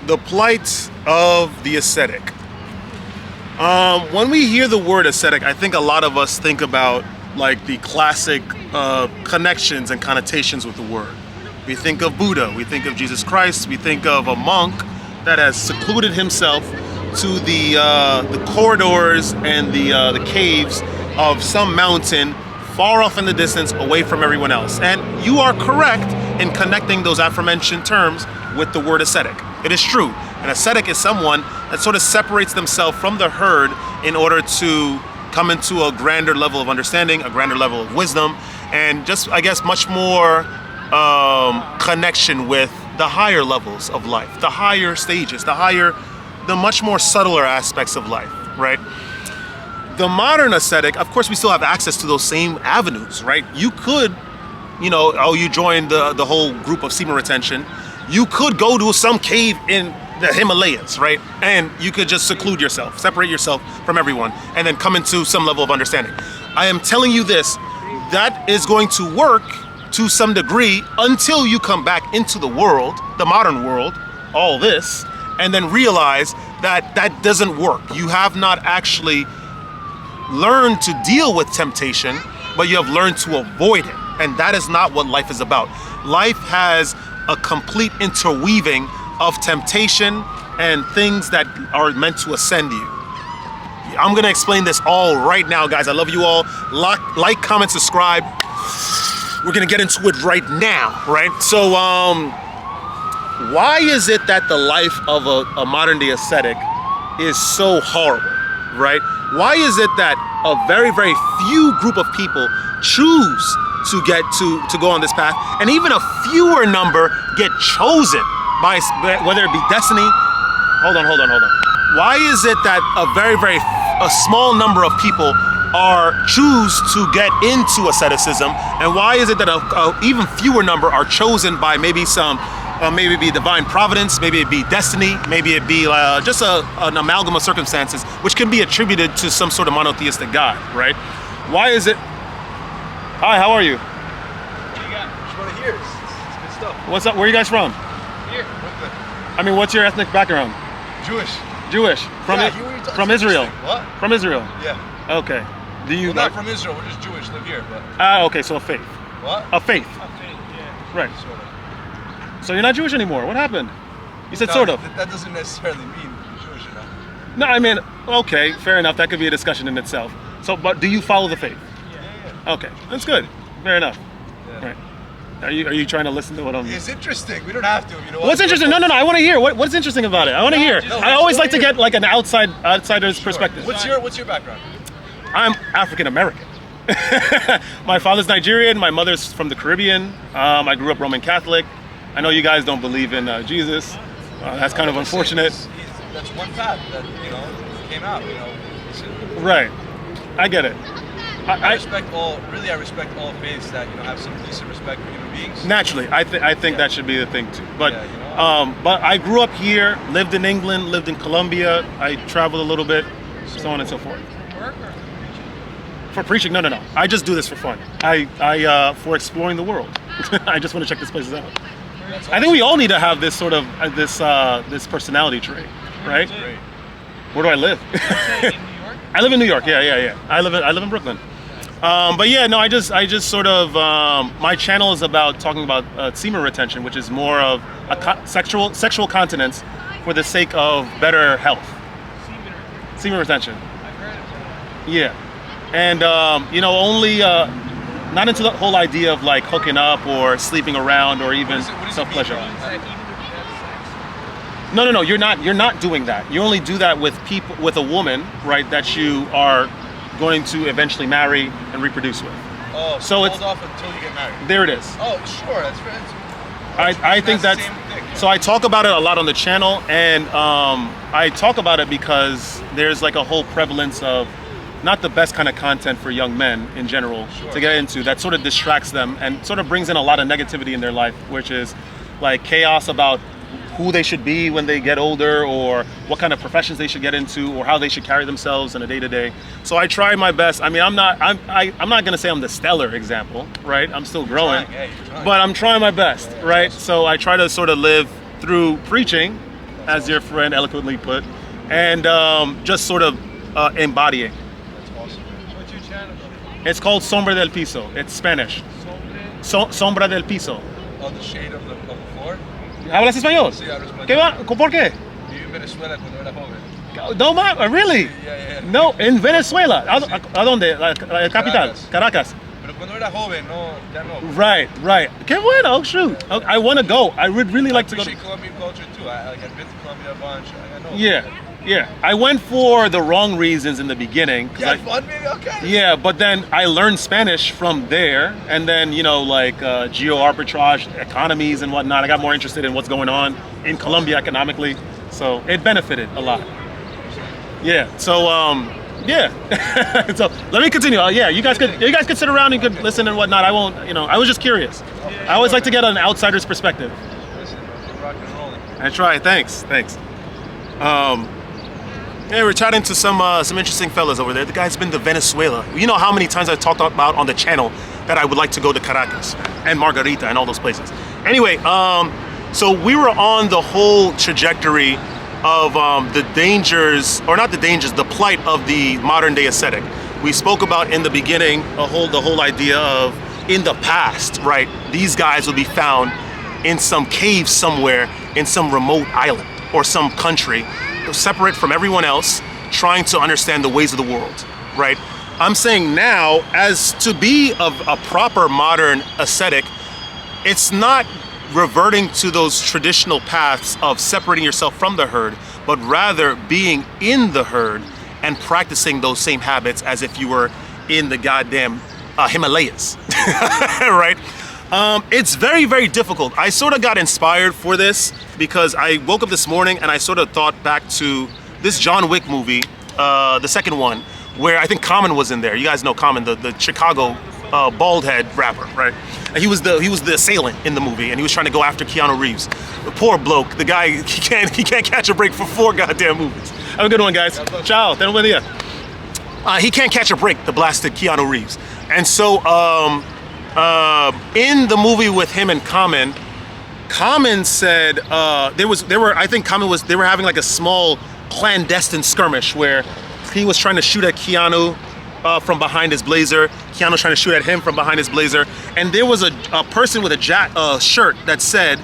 The plight of the ascetic. When we hear the word ascetic, I think a lot of us think about like the classic connections and connotations with the word. We think of Buddha, we think of Jesus Christ, we think of a monk that has secluded himself to the corridors and the caves of some mountain far off in the distance, away from everyone else. And you are correct in connecting those aforementioned terms with the word ascetic. It is true. An ascetic is someone that sort of separates themselves from the herd in order to come into a grander level of understanding, a grander level of wisdom, and just, I guess, much more connection with the higher levels of life, the higher stages, the much more subtler aspects of life, right? The modern ascetic, of course, we still have access to those same avenues, right? You could, you joined the whole group of semen retention. You could go to some cave in the Himalayas, right? And you could just seclude yourself, separate yourself from everyone, and then come into some level of understanding. I am telling you this, that is going to work to some degree until you come back into the world, the modern world, all this, and then realize that that doesn't work. You have not actually learned to deal with temptation, but you have learned to avoid it. And that is not what life is about. Life has a complete interweaving of temptation and things that are meant to ascend you. I'm gonna explain this all right now, guys. I love you all. Like, comment, subscribe. We're gonna get into it right now, right? So, why is it that the life of a modern day ascetic is so horrible, right? Why is it that a very, very few group of people choose to get to go on this path, and even a fewer number get chosen by, whether it be destiny? Hold on. Why is it that a small number of people choose to get into asceticism, and why is it that a even fewer number are chosen by maybe maybe it be divine providence, maybe it be destiny, maybe it be just an amalgam of circumstances, which can be attributed to some sort of monotheistic God, right? Why is it? Hi, how are you? What do you got? Just want to hear. It's good stuff. What's up? Where are you guys from? Here. I mean, what's your ethnic background? Jewish. From Israel. What? From Israel. Yeah. Okay. Do you? Well, not from Israel. We're just Jewish. Live here, but. Okay. So a faith. What? A faith. A faith. Yeah. Right. Sort of. So you're not Jewish anymore. What happened? You said No, sort of. That doesn't necessarily mean you're Jewish, No, I mean, okay, fair enough. That could be a discussion in itself. So, but do you follow the faith? Yeah. Okay, that's good. Fair enough. Yeah. Right. Are you trying to listen to what I'm? It's interesting. We don't have to. You know. What's interesting? No. I want to hear. What's interesting about it? I want to hear. No, I always like to get like an outsider's perspective. What's your background? I'm African American. My father's Nigerian. My mother's from the Caribbean. I grew up Roman Catholic. I know you guys don't believe in Jesus. That's kind of unfortunate. That's one path that came out. Right. I get it. I respect all. Really, I respect all faiths that have some decent respect for human beings. Naturally, I think that should be the thing too. But but I grew up here, lived in England, lived in Colombia. I traveled a little bit, so on and so forth. For preaching? No. I just do this for fun. I for exploring the world. I just want to check this place out. Awesome. I think we all need to have this sort of this personality trait, right? Where do I live? In New York? I live in New York. Yeah. I live in Brooklyn. But yeah, no, I just sort of my channel is about talking about semen retention, which is more of a sexual continence for the sake of better health. Semen retention. I've heard of it. Yeah, and only not into the whole idea of like hooking up or sleeping around or even self-pleasure. No, you're not doing that. You only do that with a woman, right, that you are going to eventually marry and reproduce with. Oh, so hold off until you get married. There it is. Oh, sure, that's right. I think that's so I talk about it a lot on the channel, and I talk about it because there's like a whole prevalence of not the best kind of content for young men in general to get into that sort of distracts them and sort of brings in a lot of negativity in their life, which is like chaos about who they should be when they get older, or what kind of professions they should get into, or how they should carry themselves in a day-to-day. So I try my best. I mean, I'm not going to say I'm the stellar example, right? I'm still growing, but I'm trying my best, right? So I try to sort of live through preaching as your friend eloquently put, and just sort of embodying. That's awesome. What's your channel? It's called Sombra del Piso. It's Spanish. Sombra del Piso. Oh, the shade of the floor? ¿Hablas español? Sí, hablo español. ¿Qué va? ¿Por qué? Viví en Venezuela cuando era joven. No, really? Yeah. No, en Venezuela. ¿A dónde? La capital, Caracas. Pero cuando era joven, no, ya no. Right. Qué bueno. Oh, shoot. I want to go. I would really like to go. I appreciate Colombian culture too. I've been to Colombia a bunch. I know. Yeah. I went for the wrong reasons in the beginning. You had fun, maybe? Okay. Yeah, but then I learned Spanish from there, and then geo arbitrage, economies and whatnot. I got more interested in what's going on in Colombia economically, so it benefited a lot. Yeah. So so let me continue. You guys could sit around and could listen and whatnot. I won't. I was just curious. I always like to get an outsider's perspective. Listen, we're rock and rolling. I try. Thanks. Yeah, we're chatting to some interesting fellas over there. The guy's been to Venezuela. You know how many times I've talked about on the channel that I would like to go to Caracas and Margarita and all those places. Anyway, so we were on the whole trajectory of the dangers, or not the dangers, the plight of the modern day ascetic. We spoke about in the beginning the whole idea of in the past, right? These guys would be found in some cave somewhere in some remote island or some country, separate from everyone else, trying to understand the ways of the world, right? I'm saying now, as to be a proper modern ascetic, it's not reverting to those traditional paths of separating yourself from the herd, but rather being in the herd and practicing those same habits as if you were in the goddamn Himalayas, right? It's very, very difficult. I sort of got inspired for this because I woke up this morning and I sort of thought back to this John Wick movie, the second one, where I think Common was in there. You guys know Common, the Chicago bald head rapper, right? And he was the assailant in the movie, and he was trying to go after Keanu Reeves. The poor bloke, the guy, he can't catch a break for 4 goddamn movies. Have a good one, guys. Ciao. Ten buen día. He can't catch a break, the blasted Keanu Reeves. And so, in the movie with him and Common said they were having like a small clandestine skirmish where he was trying to shoot at Keanu from behind his blazer. Keanu trying to shoot at him from behind his blazer. And there was a person with a shirt that said,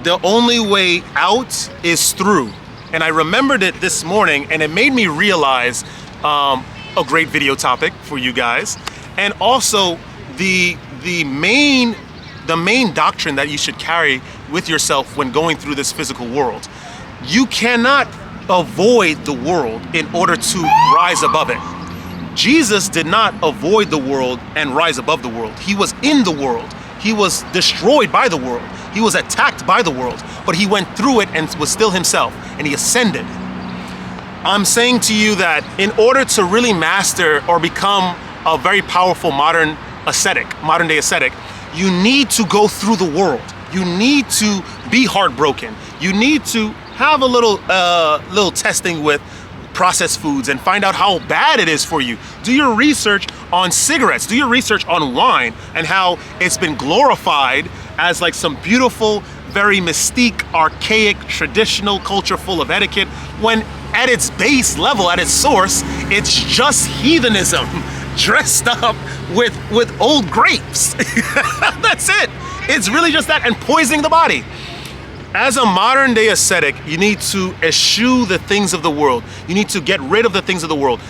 "The only way out is through." And I remembered it this morning, and it made me realize a great video topic for you guys, and also the main doctrine that you should carry with yourself when going through this physical world. You cannot avoid the world in order to rise above it. Jesus did not avoid the world and rise above the world. He was in the world. He was destroyed by the world. He was attacked by the world, but he went through it and was still himself, and he ascended. I'm saying to you that in order to really master or become a very powerful modern day ascetic, you need to go through the world. You need to be heartbroken. You need to have a little testing with processed foods and find out how bad it is for you. Do your research on cigarettes. Do your research on wine and how it's been glorified as like some beautiful, very mystique, archaic, traditional culture full of etiquette, when at its base level, at its source, it's just heathenism dressed up with old grapes. That's it. It's really just that, and poisoning the body. As a modern day ascetic, you need to eschew the things of the world. You need to get rid of the things of the world.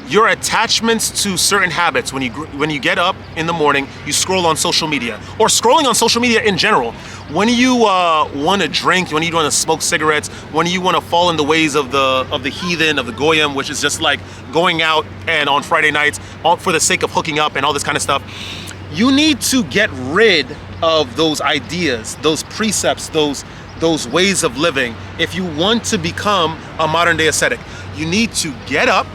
Your attachments to certain habits, when you get up in the morning, you scroll on social media, or scrolling on social media in general. When you want to drink, when you want to smoke cigarettes, when you want to fall in the ways of the heathen, of the goyim, which is just like going out and on Friday nights for the sake of hooking up and all this kind of stuff, you need to get rid of those ideas, those precepts, those ways of living. If you want to become a modern day ascetic, you need to get up.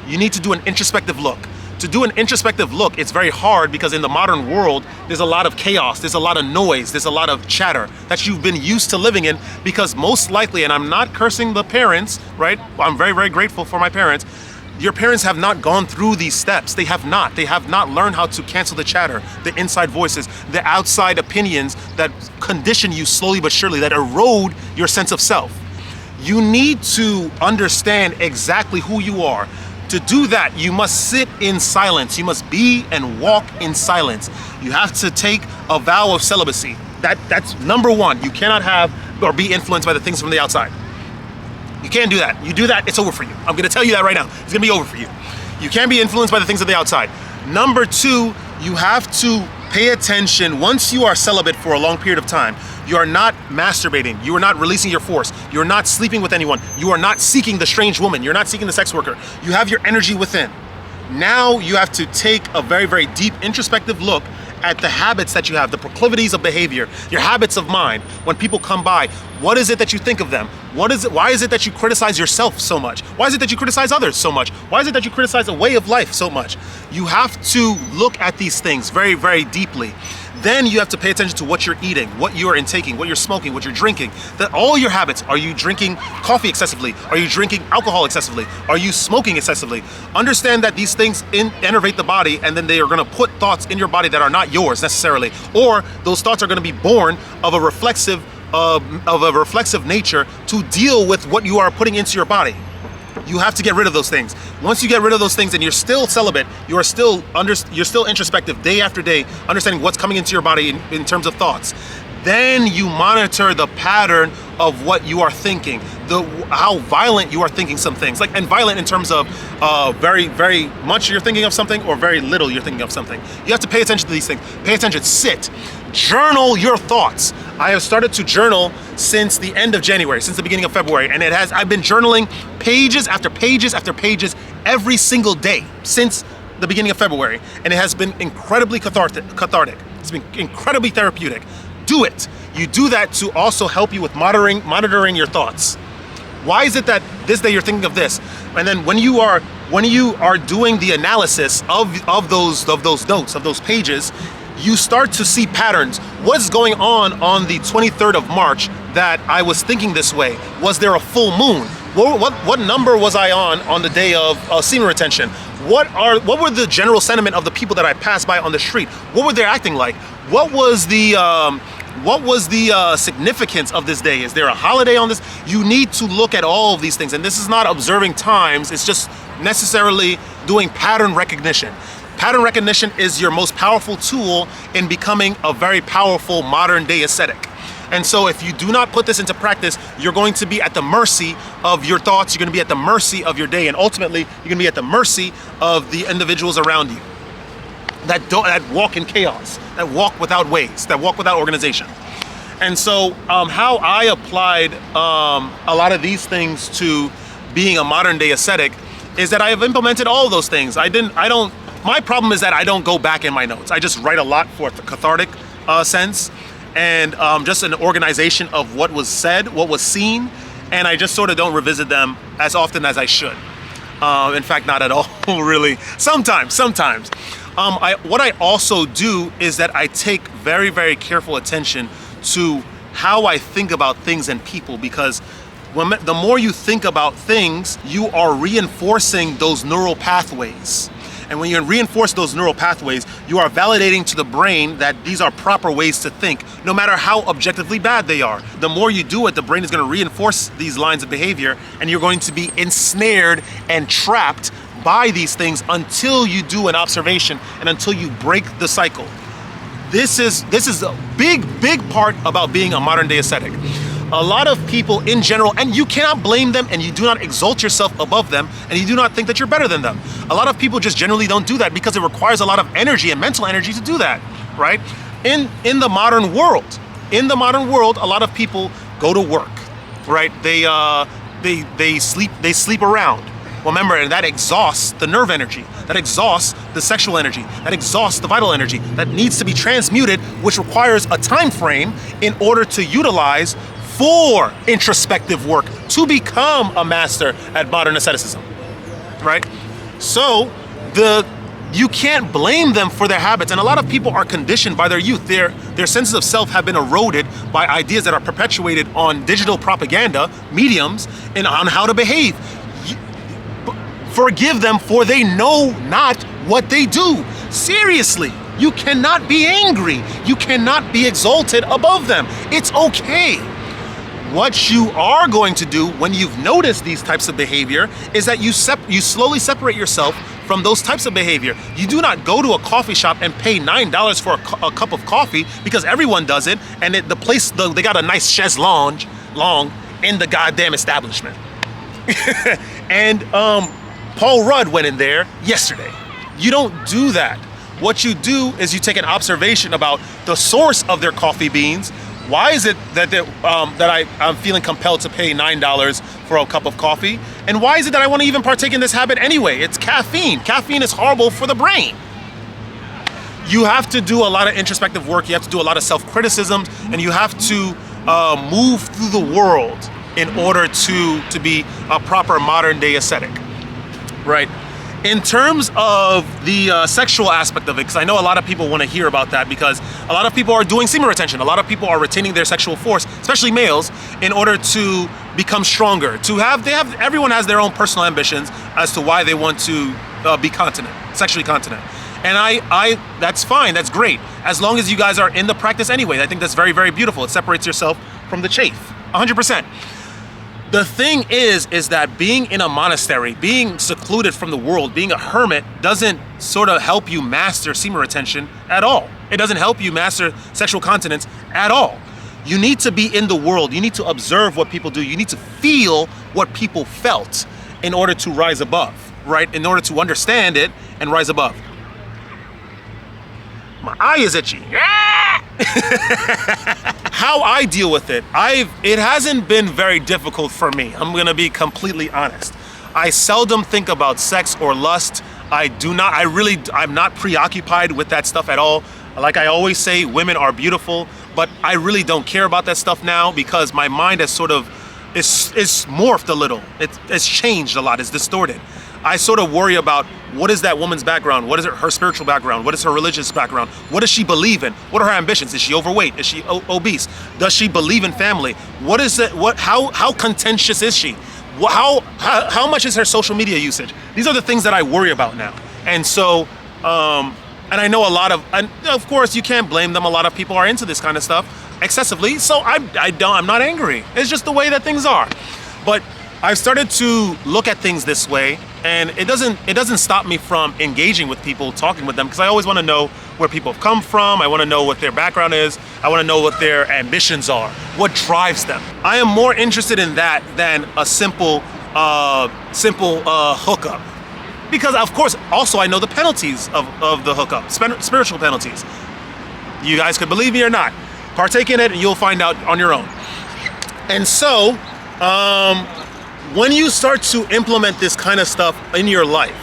You need to do an introspective look. To do an introspective look, it's very hard because in the modern world, there's a lot of chaos, there's a lot of noise, there's a lot of chatter that you've been used to living in, because most likely, and I'm not cursing the parents, right? I'm very, very grateful for my parents. Your parents have not gone through these steps. They have not. They have not learned how to cancel the chatter, the inside voices, the outside opinions that condition you slowly but surely, that erode your sense of self. You need to understand exactly who you are. To do that, you must sit in silence. You must be and walk in silence. You have to take a vow of celibacy. That's number one. You cannot have or be influenced by the things from the outside. You can't do that. You do that, it's over for you. I'm gonna tell you that right now. It's gonna be over for you. You can't be influenced by the things of the outside. Number two, you have to pay attention. Once you are celibate for a long period of time, you are not masturbating. You are not releasing your force. You're not sleeping with anyone. You are not seeking the strange woman. You're not seeking the sex worker. You have your energy within. Now you have to take a very, very deep introspective look at the habits that you have, the proclivities of behavior, your habits of mind. When people come by, what is it that you think of them? Why is it that you criticize yourself so much? Why is it that you criticize others so much? Why is it that you criticize a way of life so much? You have to look at these things very, very deeply. Then you have to pay attention to what you're eating, what you're intaking, what you're smoking, what you're drinking. That all your habits. Are you drinking coffee excessively? Are you drinking alcohol excessively? Are you smoking excessively? Understand that these things enervate the body, and then they are going to put thoughts in your body that are not yours necessarily, or those thoughts are going to be born of a reflexive nature to deal with what you are putting into your body. You have to get rid of those things. Once you get rid of those things and you're still celibate, you're still introspective day after day, understanding what's coming into your body in terms of thoughts. Then you monitor the pattern of what you are thinking, how violent you are thinking some things, and violent in terms of very, very much you're thinking of something or very little you're thinking of something. You have to pay attention to these things. Pay attention, sit, journal your thoughts. I have started to journal since the end of January, since the beginning of February, and I've been journaling pages after pages after pages every single day since the beginning of February, and it has been incredibly cathartic. It's been incredibly therapeutic. Do it. You do that to also help you with monitoring your thoughts. Why is it that this day you're thinking of this? And then when you are doing the analysis of those notes, of those pages, you start to see patterns. What's going on the 23rd of March that I was thinking this way? Was there a full moon? What number was I on the day of semen retention? What were the general sentiment of the people that I passed by on the street? What were they acting like? What was the significance of this day? Is there a holiday on this? You need to look at all of these things, and this is not observing times. It's just necessarily doing pattern recognition. Pattern recognition is your most powerful tool in becoming a very powerful modern day ascetic. And so if you do not put this into practice, you're going to be at the mercy of your thoughts, you're going to be at the mercy of your day, and ultimately you're going to be at the mercy of the individuals around you that walk in chaos, that walk without ways, that walk without organization. And so how I applied a lot of these things to being a modern day ascetic is that I have implemented all of those things. My problem is that I don't go back in my notes. I just write a lot for the cathartic sense, and just an organization of what was said, what was seen, and I just sort of don't revisit them as often as I should. In fact, not at all, really. Sometimes. What I also do is that I take very, very careful attention to how I think about things and people, because the more you think about things, you are reinforcing those neural pathways. And when you reinforce those neural pathways, you are validating to the brain that these are proper ways to think, no matter how objectively bad they are. The more you do it, the brain is going to reinforce these lines of behavior, and you're going to be ensnared and trapped by these things until you do an observation and until you break the cycle. This is a big part about being a modern day ascetic. A lot of people in general, and you cannot blame them, and you do not exalt yourself above them, and you do not think that you're better than them. A lot of people just generally don't do that because it requires a lot of energy and mental energy to do that, right? In the modern world, a lot of people go to work, right? They sleep around. Well, remember, and that exhausts the nerve energy, that exhausts the sexual energy, that exhausts the vital energy that needs to be transmuted, which requires a time frame in order to utilize for introspective work to become a master at modern asceticism, right? So you can't blame them for their habits, and a lot of people are conditioned by their youth. Their senses of self have been eroded by ideas that are perpetuated on digital propaganda mediums and on how to behave. Forgive them, for they know not what they do. Seriously, you cannot be angry. You cannot be exalted above them. It's okay. What you are going to do when you've noticed these types of behavior is that you slowly separate yourself from those types of behavior. You do not go to a coffee shop and pay $9 for a cup of coffee because everyone does it, and they got a nice chaise lounge in the goddamn establishment. And Paul Rudd went in there yesterday. You don't do that. What you do is you take an observation about the source of their coffee beans. Why is it that I'm feeling compelled to pay $9 for a cup of coffee? And why is it that I want to even partake in this habit anyway? It's caffeine. Caffeine is horrible for the brain. You have to do a lot of introspective work. You have to do a lot of self-criticism, and you have to move through the world in order to be a proper modern day ascetic, right? In terms of the sexual aspect of it, because I know a lot of people want to hear about that, because a lot of people are doing semen retention. A lot of people are retaining their sexual force, especially males, in order to become stronger. Everyone has their own personal ambitions as to why they want to be continent, sexually continent. And that's fine, that's great. As long as you guys are in the practice anyway, I think that's very, very beautiful. It separates yourself from the chafe, 100%. The thing is that being in a monastery, being secluded from the world, being a hermit doesn't sort of help you master semen retention at all. It doesn't help you master sexual continence at all. You need to be in the world. You need to observe what people do. You need to feel what people felt in order to rise above, right? In order to understand it and rise above. My eye is itchy. How I deal with it, it hasn't been very difficult for me. I'm gonna be completely honest. I seldom think about sex or lust. I'm not preoccupied with that stuff at all. Like I always say, women are beautiful, but I really don't care about that stuff now because my mind has sort of, it's morphed a little. It's changed a lot, it's distorted. I sort of worry about what is that woman's background? What is her spiritual background? What is her religious background? What does she believe in? What are her ambitions? Is she overweight? Is she obese? Does she believe in family? What is it? How contentious is she? How much is her social media usage? These are the things that I worry about now. And so, and I know and of course you can't blame them. A lot of people are into this kind of stuff excessively. So I'm not angry. It's just the way that things are. But I've started to look at things this way, and it doesn't stop me from engaging with people, talking with them, because I always want to know where people have come from. I want to know what their background is. I want to know what their ambitions are, what drives them. I am more interested in that than a simple hookup, because of course also I know the penalties of the hookup, spiritual penalties. You guys could believe me or not. Partake in it, and you'll find out on your own. And so, when you start to implement this kind of stuff in your life,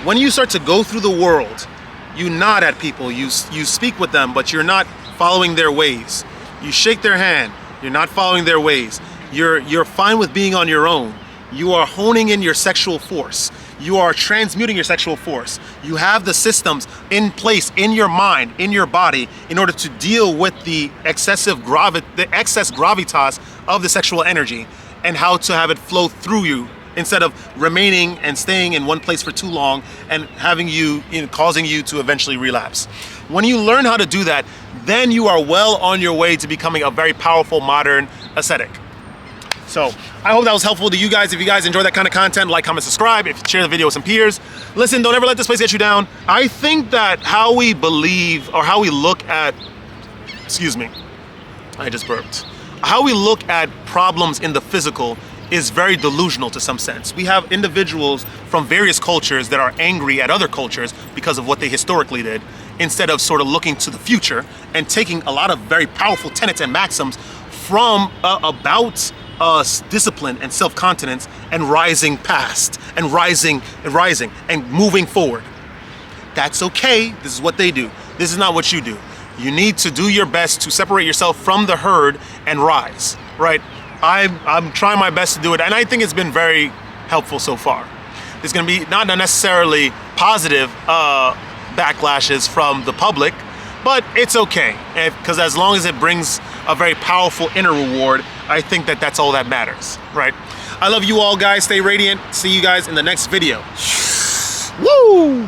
when you start to go through the world, you nod at people, you speak with them, but you're not following their ways. You shake their hand, you're not following their ways. You're fine with being on your own. You are honing in your sexual force. You are transmuting your sexual force. You have the systems in place in your mind, in your body, in order to deal with the excess gravitas of the sexual energy, and how to have it flow through you instead of remaining and staying in one place for too long and causing you to eventually relapse. When you learn how to do that, then you are well on your way to becoming a very powerful modern ascetic. So I hope that was helpful to you guys. If you guys enjoy that kind of content, like, comment, subscribe. If you share the video with some peers. Listen, don't ever let this place get you down. I think that how we believe or how we look at, I just burped. How we look at problems in the physical is very delusional to some sense. We have individuals from various cultures that are angry at other cultures because of what they historically did, instead of sort of looking to the future and taking a lot of very powerful tenets and maxims from about discipline and self-continence and rising past and rising and moving forward. That's okay. This is what they do. This is not what you do. You need to do your best to separate yourself from the herd and rise, right? I'm trying my best to do it, and I think it's been very helpful so far. There's gonna be not necessarily positive backlashes from the public, but it's okay, because as long as it brings a very powerful inner reward, I think that that's all that matters, right? I love you all, guys. Stay radiant. See you guys in the next video. Woo!